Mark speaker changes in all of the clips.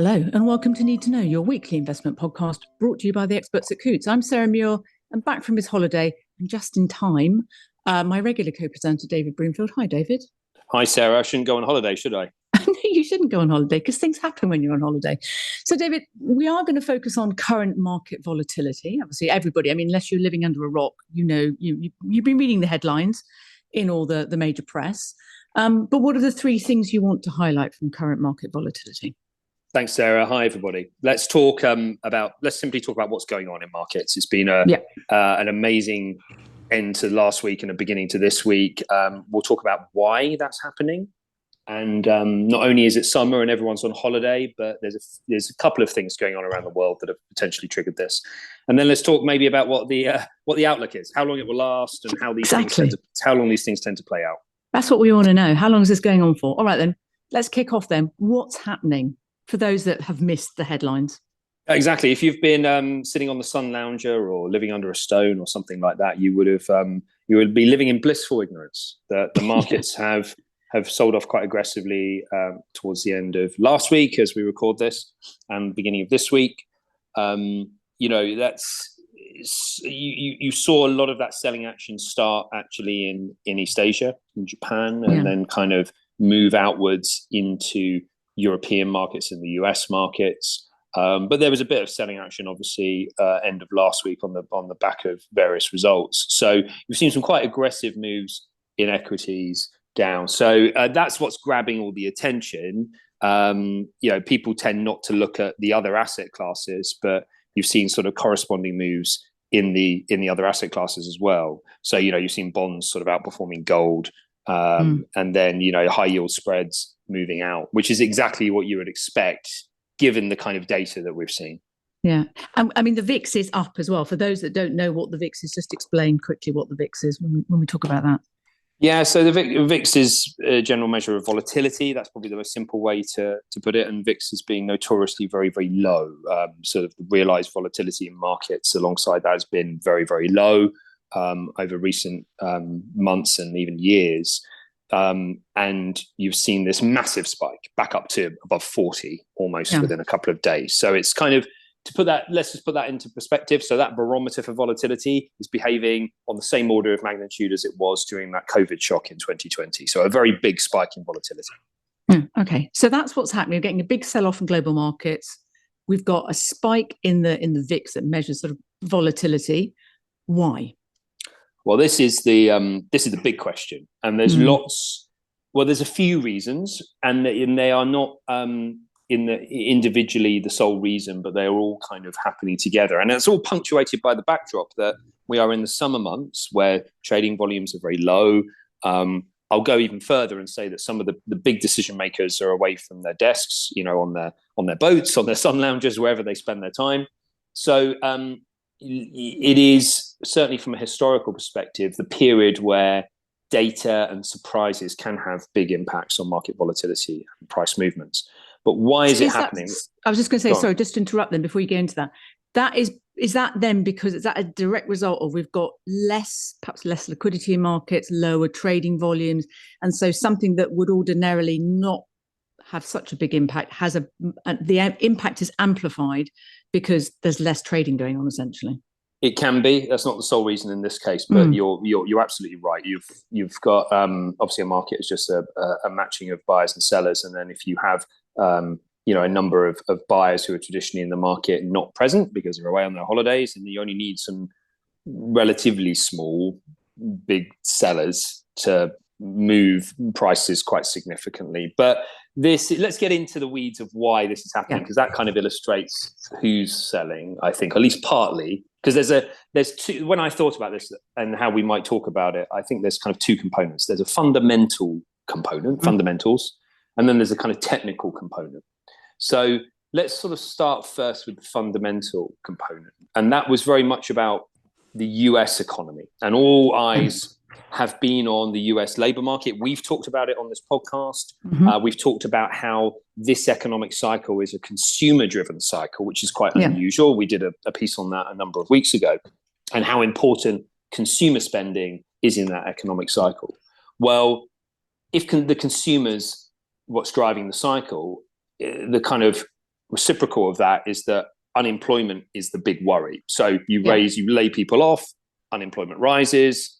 Speaker 1: Hello and welcome to Need to Know, your weekly investment podcast brought to you by the experts at Coutts. I'm Sarah Muir and back from his holiday and just in time, my regular co-presenter David Broomfield. Hi, David.
Speaker 2: Hi, Sarah. I shouldn't go on holiday, should I?
Speaker 1: No, you shouldn't go on holiday because things happen when you're on holiday. So, David, we are going to focus on current market volatility. Obviously, everybody, unless you're living under a rock, you've been reading the headlines in all the major press. But what are the three things you want to highlight from current market volatility?
Speaker 2: Thanks, Sarah. Hi, everybody. Let's simply talk about what's going on in markets. It's been an amazing end to last week and a beginning to this week. We'll talk about why that's happening. And not only is it summer and everyone's on holiday, but there's a couple of things going on around the world that have potentially triggered this. And then let's talk maybe about what the outlook is, how long it will last, and how how long these things tend to play out.
Speaker 1: That's what we want to know. How long is this going on for? All right, then let's kick off then. What's happening for those that have missed the headlines?
Speaker 2: Exactly. If you've been sitting on the sun lounger or living under a stone or something like that, you would be living in blissful ignorance that the markets have sold off quite aggressively towards the end of last week as we record this and beginning of this week. You saw a lot of that selling action start actually in East Asia, in Japan, and then kind of move outwards into European markets and the US markets. But there was a bit of selling action, obviously, end of last week on the back of various results. So you've seen some quite aggressive moves in equities down. So that's what's grabbing all the attention. People tend not to look at the other asset classes, but you've seen sort of corresponding moves in the other asset classes as well. So, you've seen bonds sort of outperforming gold, and then, high yield spreads moving out, which is exactly what you would expect given the kind of data that we've seen.
Speaker 1: Yeah. The VIX is up as well. For those that don't know what the VIX is, just explain quickly what the VIX is when we talk about that. Yeah,
Speaker 2: so the VIX is a general measure of volatility. That's probably the most simple way to put it. And VIX is being notoriously very, very low. Sort of the realized volatility in markets alongside that has been very, very low over recent months and even years. And you've seen this massive spike back up to above 40 almost within a couple of days. So it's kind of, let's just put that into perspective. So that barometer for volatility is behaving on the same order of magnitude as it was during that COVID shock in 2020. So a very big spike in volatility.
Speaker 1: Okay, so that's what's happening. We're getting a big sell-off in global markets. We've got a spike in the VIX that measures sort of volatility. Why?
Speaker 2: Well, this is the big question, and there's there's a few reasons, and they are not individually the sole reason, but they're all kind of happening together. And it's all punctuated by the backdrop that we are in the summer months where trading volumes are very low. I'll go even further and say that some of the big decision makers are away from their desks, on their boats, on their sun lounges, wherever they spend their time. So it is certainly from a historical perspective, the period where data and surprises can have big impacts on market volatility and price movements. But why is it happening?
Speaker 1: I was just going to say, sorry, just to interrupt them before you get into that. Is that then because is that a direct result of we've got perhaps less liquidity in markets, lower trading volumes, and so something that would ordinarily not have such a big impact the impact is amplified because there's less trading going on, essentially?
Speaker 2: It can be. That's not the sole reason in this case, but you're absolutely right. You've got obviously a market is just a matching of buyers and sellers, and then if you have a number of buyers who are traditionally in the market not present because they're away on their holidays, and you only need some relatively small, big sellers to move prices quite significally. But let's get into the weeds of why this is happening, because that kind of illustrates who's selling, I think, at least partly. Because there's two. When I thought about this and how we might talk about it, I think there's kind of two components. There's a fundamental component, fundamentals, and then there's a kind of technical component. So let's sort of start first with the fundamental component, and that was very much about the US economy, and all eyes have been on the US labor market. We've talked about it on this podcast. We've talked about how this economic cycle is a consumer-driven cycle, which is quite unusual. We did a piece on that a number of weeks ago, and how important consumer spending is in that economic cycle. Well, if the consumers, what's driving the cycle, the kind of reciprocal of that is that unemployment is the big worry. So you lay people off, unemployment rises,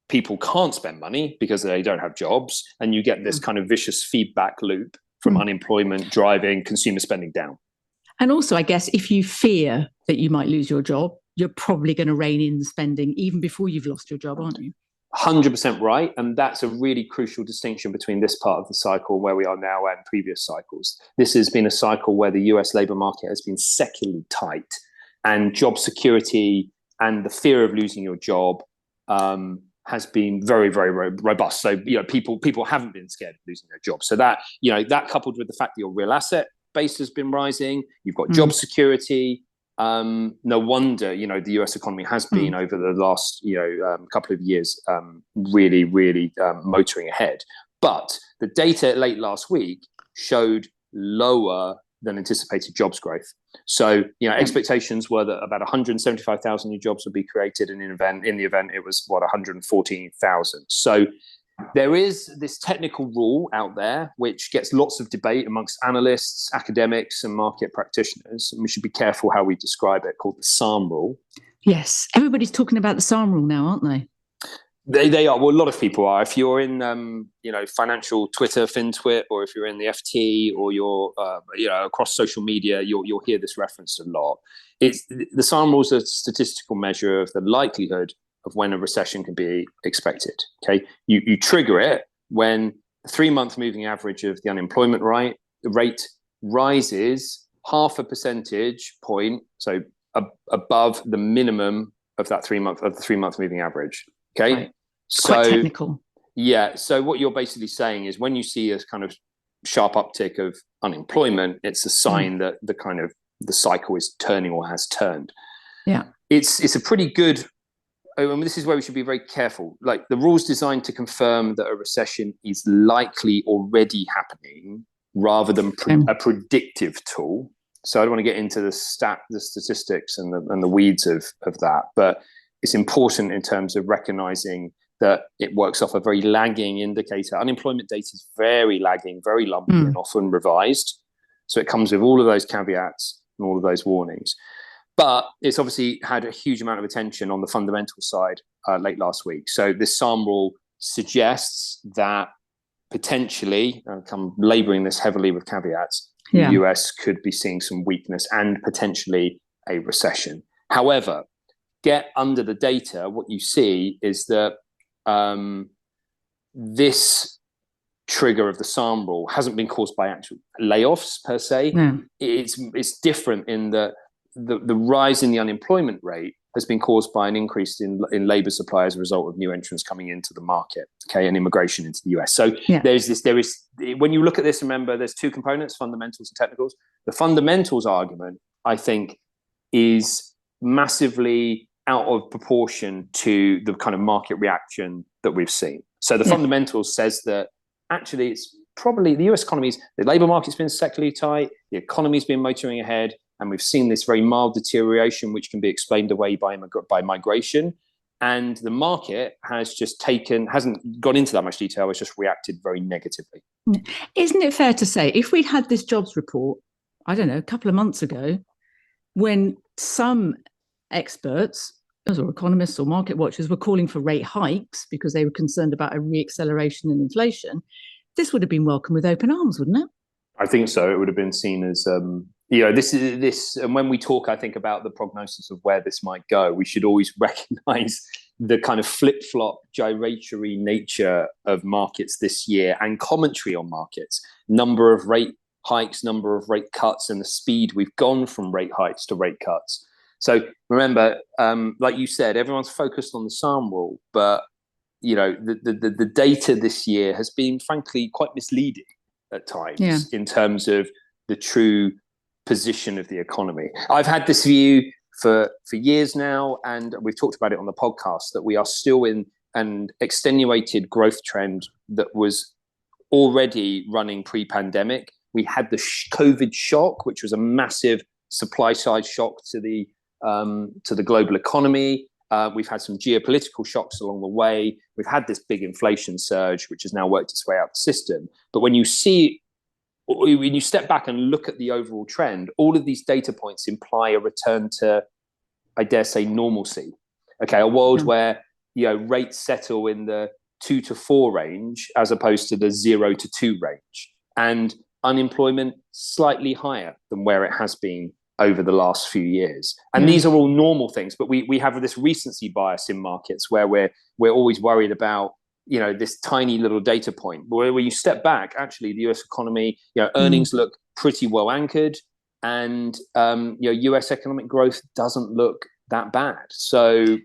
Speaker 2: people can't spend money because they don't have jobs, and you get this kind of vicious feedback loop from unemployment driving consumer spending down.
Speaker 1: And also, I guess, if you fear that you might lose your job, you're probably going to rein in spending even before you've lost your job, aren't you?
Speaker 2: 100% right. And that's a really crucial distinction between this part of the cycle where we are now and previous cycles. This has been a cycle where the US labor market has been secularly tight, and job security and the fear of losing your job has been very, very, very robust. So, people haven't been scared of losing their job. So that, that coupled with the fact that your real asset base has been rising, you've got job security. No wonder, the US economy has been over the last, couple of years, really, really motoring ahead. But the data late last week showed lower than anticipated jobs growth. So, expectations were that about 175,000 new jobs would be created, and in the event it was 114,000. So there is this technical rule out there which gets lots of debate amongst analysts, academics, and market practitioners, and we should be careful how we describe it, called the Sahm Rule.
Speaker 1: Yes, everybody's talking about the Sarm Rule now, aren't they?
Speaker 2: They are. Well, a lot of people are. If you're in, financial Twitter, FinTwit, or if you're in the FT, or you're, across social media, you'll hear this referenced a lot. It's the Sahm Rule is a statistical measure of the likelihood of when a recession can be expected. Okay, you trigger it when the 3-month moving average of the unemployment rate rises 0.5 percentage point, so above the minimum of that 3-month moving average. Okay.
Speaker 1: Right. Quite technical.
Speaker 2: Yeah. So what you're basically saying is when you see a kind of sharp uptick of unemployment, it's a sign that the cycle is turning or has turned.
Speaker 1: Yeah.
Speaker 2: It's a pretty good, this is where we should be very careful. Like, the rule's designed to confirm that a recession is likely already happening rather than a predictive tool. So I don't want to get into the statistics and the weeds of that, but it's important in terms of recognizing that it works off a very lagging indicator. Unemployment data is very lagging, very lumpy, and often revised. So it comes with all of those caveats and all of those warnings. But it's obviously had a huge amount of attention on the fundamental side late last week. So this Sahm Rule suggests that potentially, I'm laboring this heavily with caveats, the US could be seeing some weakness and potentially a recession. However, get under the data, what you see is that this trigger of the Sahm Rule hasn't been caused by actual layoffs per se. No. It's different in that the rise in the unemployment rate has been caused by an increase in labor supply as a result of new entrants coming into the market, and immigration into the US. So when you look at this, remember, there's two components, fundamentals and technicals. The fundamentals argument, I think, is massively out of proportion to the kind of market reaction that we've seen. So the fundamentals says that actually it's probably the US economy's, the labor market's been secularly tight, the economy's been motoring ahead, and we've seen this very mild deterioration which can be explained away by migration. And the market hasn't gone into that much detail, it's just reacted very negatively.
Speaker 1: Isn't it fair to say, if we'd had this jobs report, I don't know, a couple of months ago, when some experts, or economists or market watchers, were calling for rate hikes because they were concerned about a re-acceleration in inflation, this would have been welcomed with open arms, wouldn't it?
Speaker 2: I think so. It would have been seen as, this, and when we talk, I think, about the prognosis of where this might go, we should always recognize the kind of flip-flop gyratory nature of markets this year and commentary on markets, number of rate hikes, number of rate cuts, and the speed we've gone from rate hikes to rate cuts. So remember, like you said, everyone's focused on the Sahm Rule, but the data this year has been, frankly, quite misleading at times in terms of the true position of the economy. I've had this view for years now, and we've talked about it on the podcast, that we are still in an extenuated growth trend that was already running pre-pandemic. We had the COVID shock, which was a massive supply side shock to the global economy. We've had some geopolitical shocks along the way. We've had this big inflation surge, which has now worked its way out the system. But when you see when you step back and look at the overall trend, all of these data points imply a return to, I dare say, normalcy. Okay, a world where rates settle in the 2 to 4 range as opposed to the 0 to 2 range, and unemployment slightly higher than where it has been over the last few years. And these are all normal things, but we have this recency bias in markets where we're always worried about this tiny little data point. Where when you step back, actually the US economy, earnings look pretty well anchored, and US economic growth doesn't look that bad. So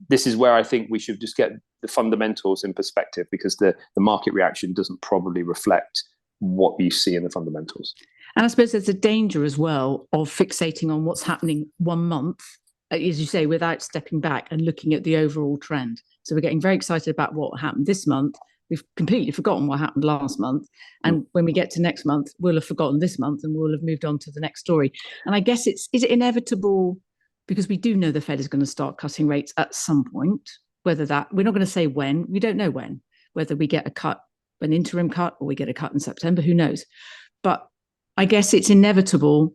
Speaker 2: this is where I think we should just get the fundamentals in perspective, because the market reaction doesn't probably reflect what you see in the fundamentals.
Speaker 1: And I suppose there's a danger as well of fixating on what's happening 1 month, as you say, without stepping back and looking at the overall trend. So we're getting very excited about what happened this month. We've completely forgotten what happened last month. And when we get to next month, we'll have forgotten this month and we'll have moved on to the next story. And I guess is it inevitable, because we do know the Fed is going to start cutting rates at some point, whether that, we're not going to say when, we don't know when, whether we get a cut, an interim cut, or we get a cut in September, who knows? But I guess it's inevitable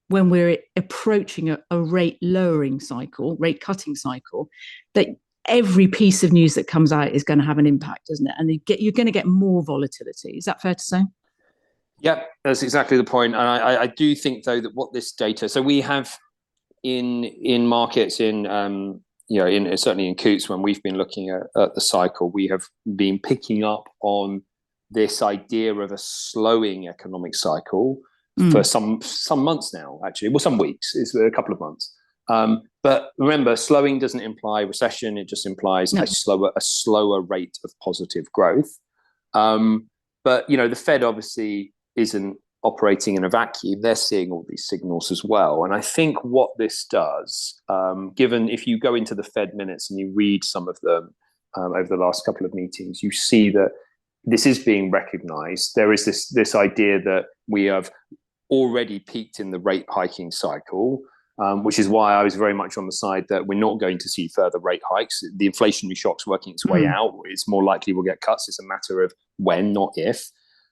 Speaker 1: when we're approaching a rate lowering cycle, rate cutting cycle, that every piece of news that comes out is going to have an impact, isn't it? And you're going to get more volatility. Is that fair to say?
Speaker 2: Yeah, that's exactly the point. And I do think, though, that what this data, so we have in markets, in certainly in Coutts, when we've been looking at the cycle, we have been picking up on this idea of a slowing economic cycle for some months now, actually. Well, some weeks, it's a couple of months. But remember, slowing doesn't imply recession. It just implies a slower rate of positive growth. But the Fed obviously isn't operating in a vacuum. They're seeing all these signals as well. And I think what this does, given if you go into the Fed minutes and you read some of them over the last couple of meetings, you see that this is being recognized. There is this idea that we have already peaked in the rate hiking cycle, which is why I was very much on the side that we're not going to see further rate hikes. The inflationary shock's working its way out. It's more likely we'll get cuts. It's a matter of when, not if.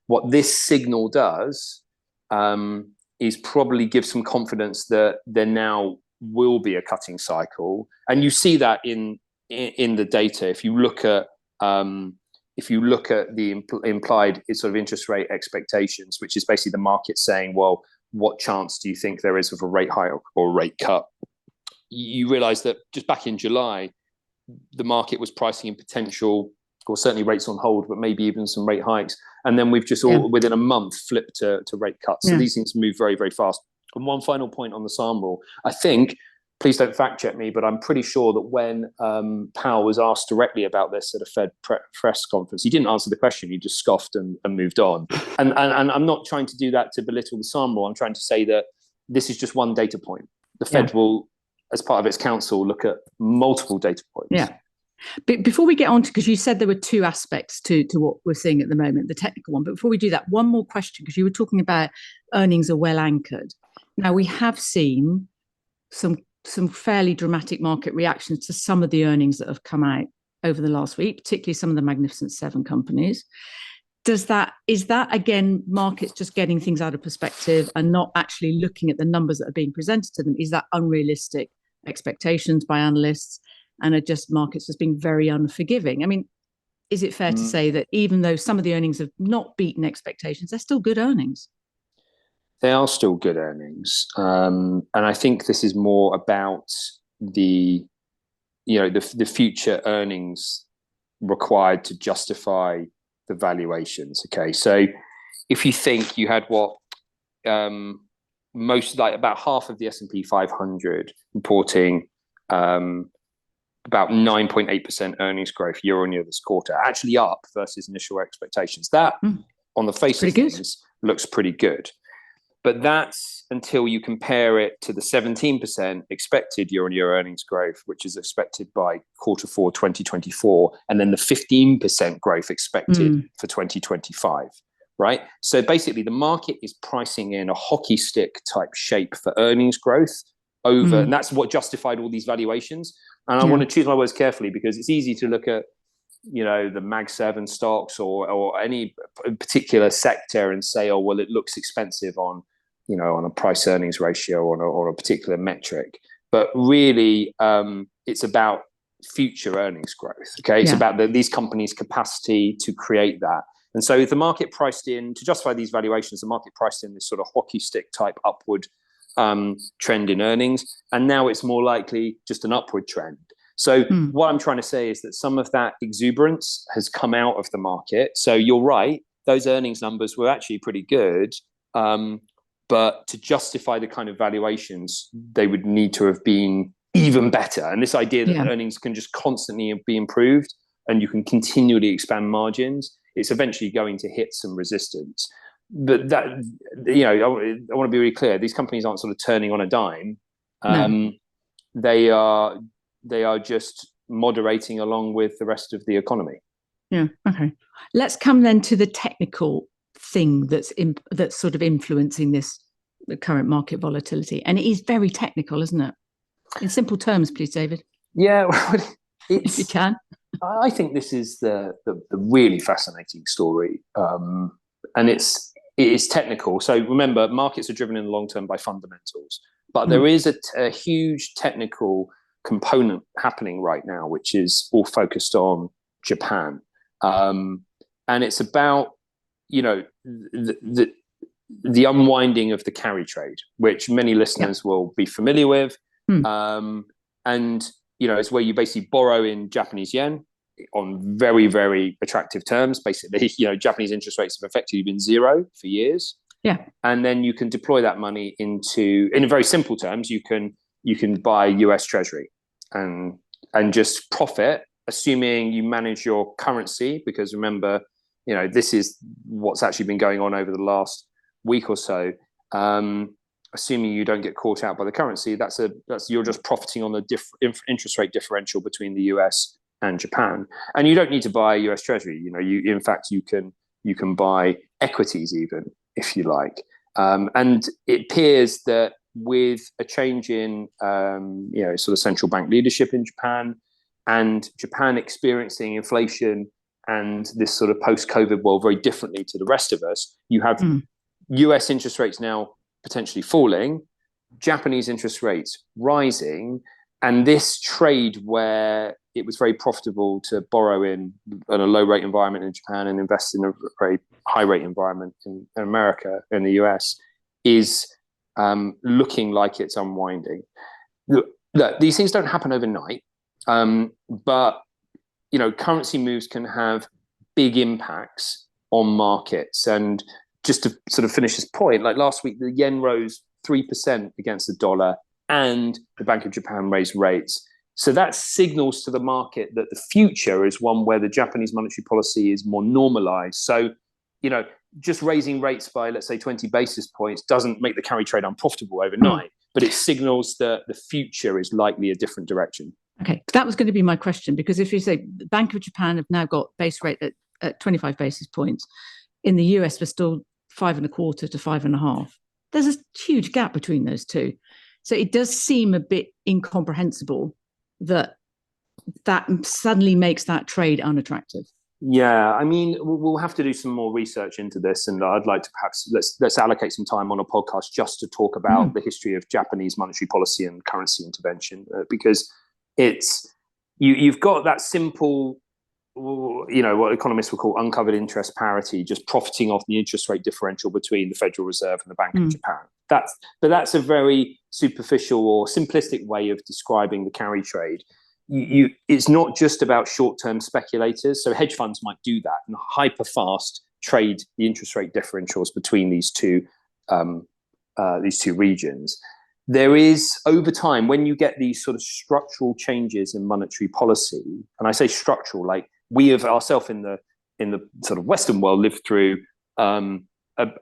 Speaker 2: What this signal does is probably give some confidence that there now will be a cutting cycle, and you see that in the data. If you look at the implied sort of interest rate expectations, which is basically the market saying, well, what chance do you think there is of a rate hike or a rate cut? You realize that just back in July, the market was pricing in potential, or certainly rates on hold, but maybe even some rate hikes. And then we've just all within a month flipped to rate cuts. So these things move very, very fast. And one final point on the Sahm Rule. I think, please don't fact check me, but I'm pretty sure that when Powell was asked directly about this at a Fed press conference, he didn't answer the question. He just scoffed and moved on. And I'm not trying to do that to belittle the Sahm Rule. I'm trying to say that this is just one data point. The Fed will, as part of its counsel, look at multiple data points.
Speaker 1: Yeah. But before we get on to, because you said there were two aspects to what we're seeing at the moment, the technical one. But before we do that, one more question, because you were talking about earnings are well anchored. Now, we have seen some fairly dramatic market reactions to some of the earnings that have come out over the last week, particularly some of the Magnificent Seven companies. Is that again, markets just getting things out of perspective and not actually looking at the numbers that are being presented to them? Is that unrealistic expectations by analysts, and are just markets just being very unforgiving? I mean, is it fair to say that even though some of the earnings have not beaten expectations, they're still good earnings?
Speaker 2: They are still good earnings. And I think this is more about the future earnings required to justify the valuations. Okay. So if you think you had what about half of the S&P 500 reporting about 9.8% earnings growth year on year this quarter, actually up versus initial expectations. That, on the face of things, looks pretty good. But that's until you compare it to the 17% expected year-on-year earnings growth, which is expected by quarter 4 2024, and then the 15% growth expected for 2025, right? So basically, the market is pricing in a hockey stick type shape for earnings growth over, and that's what justified all these valuations. And I want to choose my words carefully, because it's easy to look at the Mag 7 stocks or any particular sector and say, oh, well, it looks expensive on a price earnings ratio or a particular metric. But really, it's about future earnings growth. Okay, it's about these companies' capacity to create that. And so if the market priced in, to justify these valuations, the market priced in this sort of hockey stick type upward trend in earnings, and now it's more likely just an upward trend. So what I'm trying to say is that some of that exuberance has come out of the market. So you're right, those earnings numbers were actually pretty good, but to justify the kind of valuations, they would need to have been even better. And this idea that earnings can just constantly be improved and you can continually expand margins, it's eventually going to hit some resistance. But that, I want to be really clear, these companies aren't sort of turning on a dime.
Speaker 1: No.
Speaker 2: They are just moderating along with the rest of the economy.
Speaker 1: Yeah. Okay. Let's come then to the technical thing that's sort of influencing this current market volatility, and it is very technical, isn't it? In simple terms, please, David.
Speaker 2: Yeah,
Speaker 1: if you can.
Speaker 2: I think this is the really fascinating story, and it is technical. So remember, markets are driven in the long term by fundamentals, but there is a huge technical component happening right now, which is all focused on Japan, and it's about the unwinding of the carry trade, which many listeners will be familiar with, and it's where you basically borrow in Japanese yen on very, very attractive terms. Basically, Japanese interest rates have effectively been zero for years.
Speaker 1: Yeah,
Speaker 2: and then you can deploy that money in very simple terms, you can buy US Treasury and just profit, assuming you manage your currency, because remember, this is what's actually been going on over the last week or so. Assuming you don't get caught out by the currency, that's you're just profiting on the interest rate differential between the US and Japan, and you don't need to buy US Treasury. In fact you can buy equities even, if you like. And it appears that with a change in sort of central bank leadership in Japan, and Japan experiencing inflation and this sort of post-COVID world very differently to the rest of us, you have US interest rates now potentially falling, Japanese interest rates rising, and this trade where it was very profitable to borrow in a low rate environment in Japan and invest in a very high rate environment in America, in the US, is looking like it's unwinding. Look, these things don't happen overnight, but currency moves can have big impacts on markets. And just to sort of finish this point, like last week, the yen rose 3% against the dollar, and the Bank of Japan raised rates. So that signals to the market that the future is one where the Japanese monetary policy is more normalized. So, just raising rates by, let's say, 20 basis points doesn't make the carry trade unprofitable overnight, but it signals that the future is likely a different direction.
Speaker 1: Okay, that was going to be my question, because if you say the Bank of Japan have now got base rate at 25 basis points, in the US we're still 5.25 to 5.5. There's a huge gap between those two. So it does seem a bit incomprehensible that suddenly makes that trade unattractive.
Speaker 2: Yeah, I mean, we'll have to do some more research into this, and I'd like to perhaps let's allocate some time on a podcast just to talk about the history of Japanese monetary policy and currency intervention, because it's you've got that simple, what economists would call uncovered interest parity, just profiting off the interest rate differential between the Federal Reserve and the Bank of Japan. That's a very superficial or simplistic way of describing the carry trade. It's not just about short-term speculators. So hedge funds might do that and hyper-fast trade the interest rate differentials between these two regions. There is, over time, when you get these sort of structural changes in monetary policy, and I say structural, like we have ourselves in the sort of Western world lived through an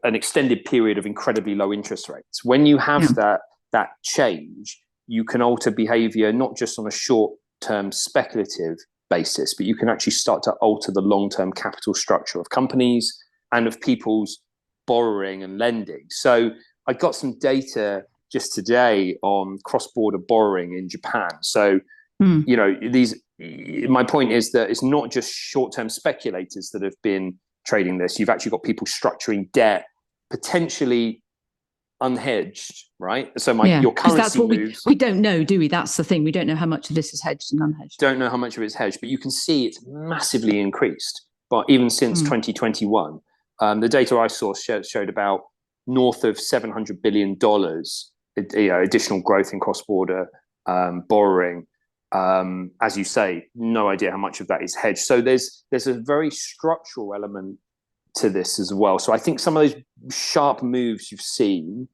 Speaker 2: extended period of incredibly low interest rates. When you have that change, you can alter behavior not just on a short-term speculative basis, but you can actually start to alter the long-term capital structure of companies and of people's borrowing and lending. So I got some data just today on cross-border borrowing in Japan. So, these my point is that it's not just short-term speculators that have been trading this. You've actually got people structuring debt potentially unhedged, right? So your currency
Speaker 1: that's what
Speaker 2: moves.
Speaker 1: We don't know, do we? That's the thing. We don't know how much of this is hedged and unhedged.
Speaker 2: Don't know how much of it's hedged, but you can see it's massively increased. But even since 2021, the data I saw showed about north of $700 billion additional growth in cross-border borrowing. As you say, no idea how much of that is hedged. So there's a very structural element to this as well. So I think some of those sharp moves you've seen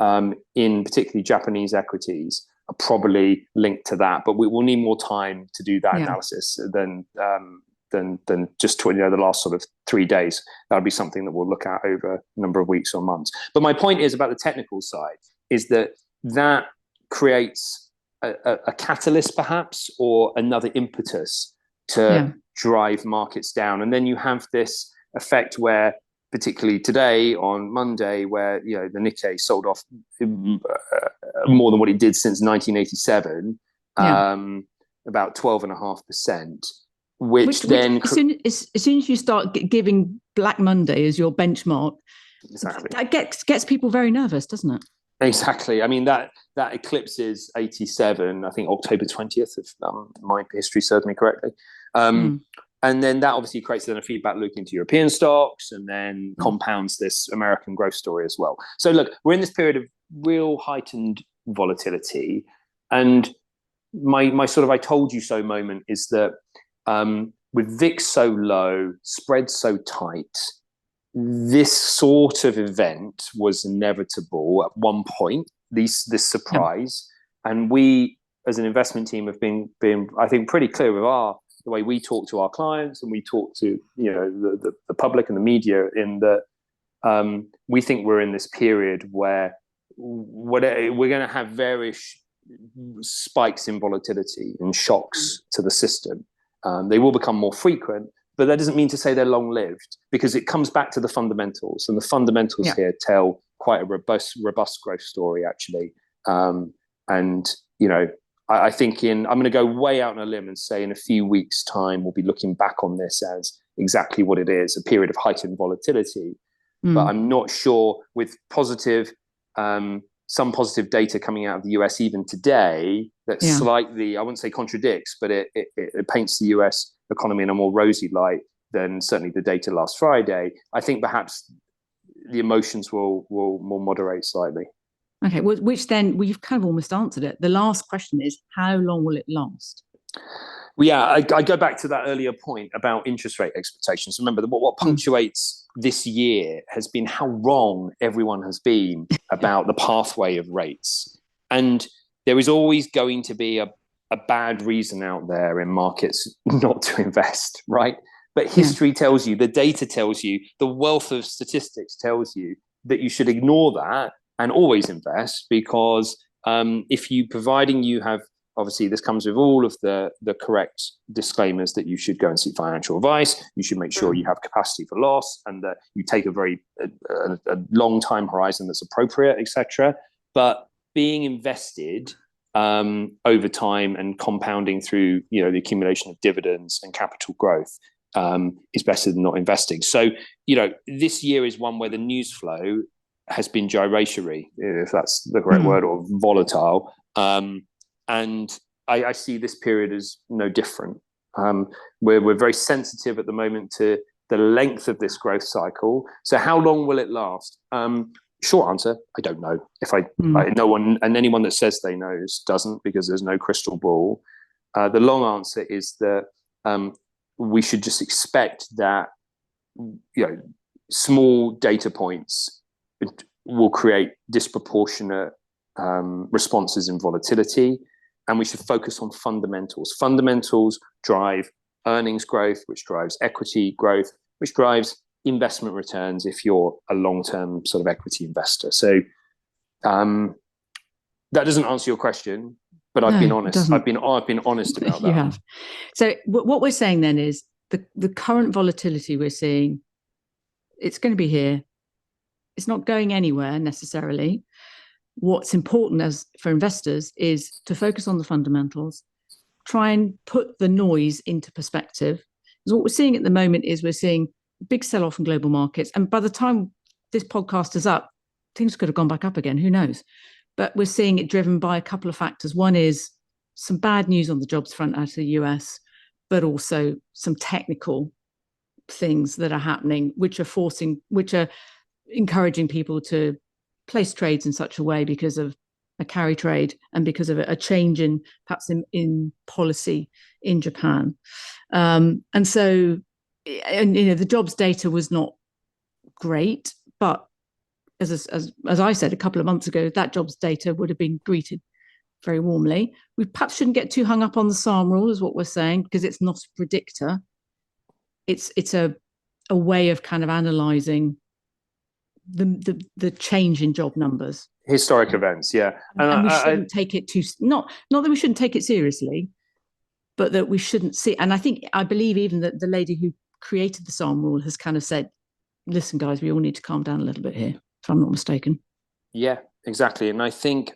Speaker 2: in particularly Japanese equities are probably linked to that. But we will need more time to do that analysis than just the last sort of 3 days. That'll be something that we'll look at over a number of weeks or months. But my point is about the technical side is that creates a catalyst perhaps, or another impetus to drive markets down. And then you have this effect where, particularly today on Monday, where the Nikkei sold off more than what it did since 1987, about 12.5%. Which then
Speaker 1: as soon as you start giving Black Monday as your benchmark,
Speaker 2: exactly,
Speaker 1: that gets people very nervous, doesn't it?
Speaker 2: Exactly. I mean, that eclipses 87, I think October 20th, if my history serves me correctly. And then that obviously creates then a feedback loop into European stocks, and then compounds this American growth story as well. So look, we're in this period of real heightened volatility. And my sort of I told you so moment is that with VIX so low, spread so tight, this sort of event was inevitable at one point, this surprise. And we, as an investment team, have been I think, pretty clear with the way we talk to our clients, and we talk to the public and the media, in that we think we're in this period where we're going to have various spikes in volatility and shocks to the system. They will become more frequent, but that doesn't mean to say they're long-lived, because it comes back to the fundamentals, and the fundamentals here tell quite a robust growth story, actually. I think I'm going to go way out on a limb and say in a few weeks' time, we'll be looking back on this as exactly what it is, a period of heightened volatility. But I'm not sure, with some positive data coming out of the US even today, that slightly, I wouldn't say contradicts, but it paints the US economy in a more rosy light than certainly the data last Friday. I think perhaps the emotions will more moderate slightly.
Speaker 1: Okay, well, which then, you've kind of almost answered it. The last question is, how long will it last?
Speaker 2: Well, yeah, I go back to that earlier point about interest rate expectations. Remember, what punctuates this year has been how wrong everyone has been about the pathway of rates. And there is always going to be a bad reason out there in markets not to invest, right? But history tells you, the data tells you, the wealth of statistics tells you that you should ignore that and always invest, because providing you have, obviously this comes with all of the correct disclaimers, that you should go and seek financial advice, you should make sure you have capacity for loss, and that you take a long time horizon that's appropriate, etc. But being invested over time and compounding through the accumulation of dividends and capital growth is better than not investing. So this year is one where the news flow has been gyratory, if that's the correct word, or volatile. And I see this period as no different. We're very sensitive at the moment to the length of this growth cycle. So how long will it last? Short answer, I don't know. No one, and anyone that says they knows doesn't, because there's no crystal ball. The long answer is that we should just expect that small data points will create disproportionate responses in volatility, and we should focus on fundamentals. Fundamentals drive earnings growth, which drives equity growth, which drives investment returns if you're a long-term sort of equity investor. So that doesn't answer your question, but I've been honest. I've been honest about that.
Speaker 1: You have. So what we're saying then is the current volatility we're seeing, it's going to be here. It's not going anywhere necessarily. What's important for investors is to focus on the fundamentals, try and put the noise into perspective. Because what we're seeing at the moment is we're seeing big sell-off in global markets. And by the time this podcast is up, things could have gone back up again. Who knows? But we're seeing it driven by a couple of factors. One is some bad news on the jobs front out of the US, but also some technical things that are happening, which are encouraging people to place trades in such a way because of a carry trade and because of a change in perhaps in policy in Japan. And so, the jobs data was not great, but as I said a couple of months ago, that jobs data would have been greeted very warmly. We perhaps shouldn't get too hung up on the Sahm Rule, is what we're saying, because it's not a predictor. It's a way of kind of analysing the change in job numbers.
Speaker 2: Historic events, yeah.
Speaker 1: And we shouldn't take it not that we shouldn't take it seriously, but that we shouldn't see. And I believe even that the lady who created the Sarm Rule has kind of said, listen, guys, we all need to calm down a little bit here, if I'm not mistaken.
Speaker 2: Yeah, exactly. And I think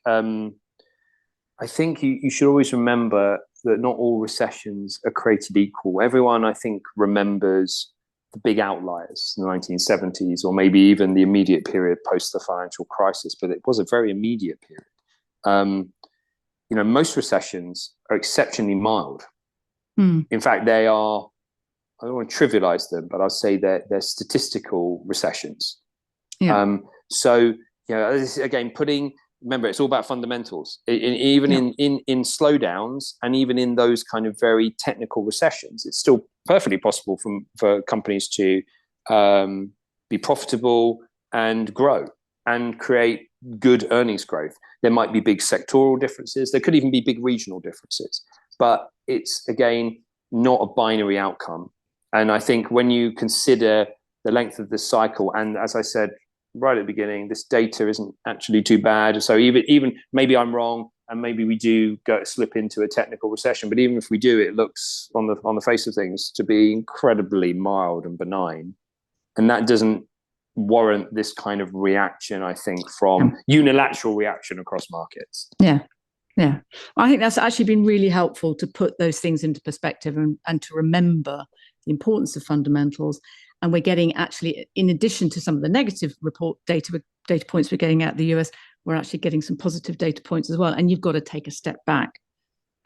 Speaker 2: you should always remember that not all recessions are created equal. Everyone, I think, remembers the big outliers in the 1970s, or maybe even the immediate period post the financial crisis, but it was a very immediate period. Most recessions are exceptionally mild. In fact, they are, I don't want to trivialize them, but I'll say they're statistical recessions. Yeah. Again, remember, it's all about fundamentals. In slowdowns, and even in those kind of very technical recessions, it's still perfectly possible for companies to be profitable and grow and create good earnings growth. There might be big sectoral differences. There could even be big regional differences. But it's, again, not a binary outcome. And I think when you consider the length of the cycle, and as I said right at the beginning, this data isn't actually too bad. So even maybe I'm wrong, and maybe we do slip into a technical recession. But even if we do, it looks on the face of things to be incredibly mild and benign, and that doesn't warrant this kind of reaction, I think, from unilateral reaction across markets.
Speaker 1: Yeah. I think that's actually been really helpful to put those things into perspective and to remember the importance of fundamentals. And we're getting, actually, in addition to some of the negative data points we're getting out of the US, we're actually getting some positive data points as well. And you've got to take a step back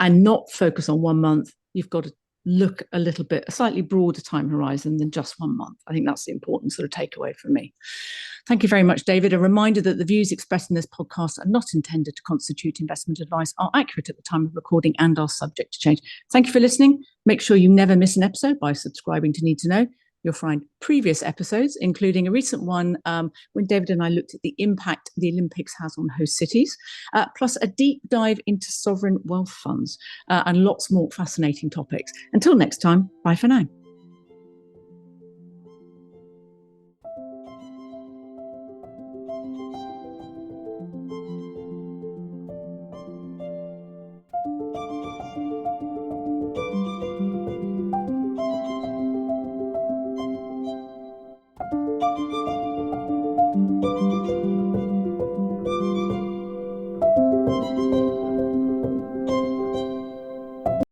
Speaker 1: and not focus on 1 month. You've got to look a slightly broader time horizon than just 1 month. I think that's the important sort of takeaway for me. Thank you very much, David. A reminder that the views expressed in this podcast are not intended to constitute investment advice, are accurate at the time of recording, and are subject to change. Thank you for listening. Make sure you never miss an episode by subscribing to Need to Know. You'll find previous episodes, including a recent one when David and I looked at the impact the Olympics has on host cities, plus a deep dive into sovereign wealth funds and lots more fascinating topics. Until next time, bye for now.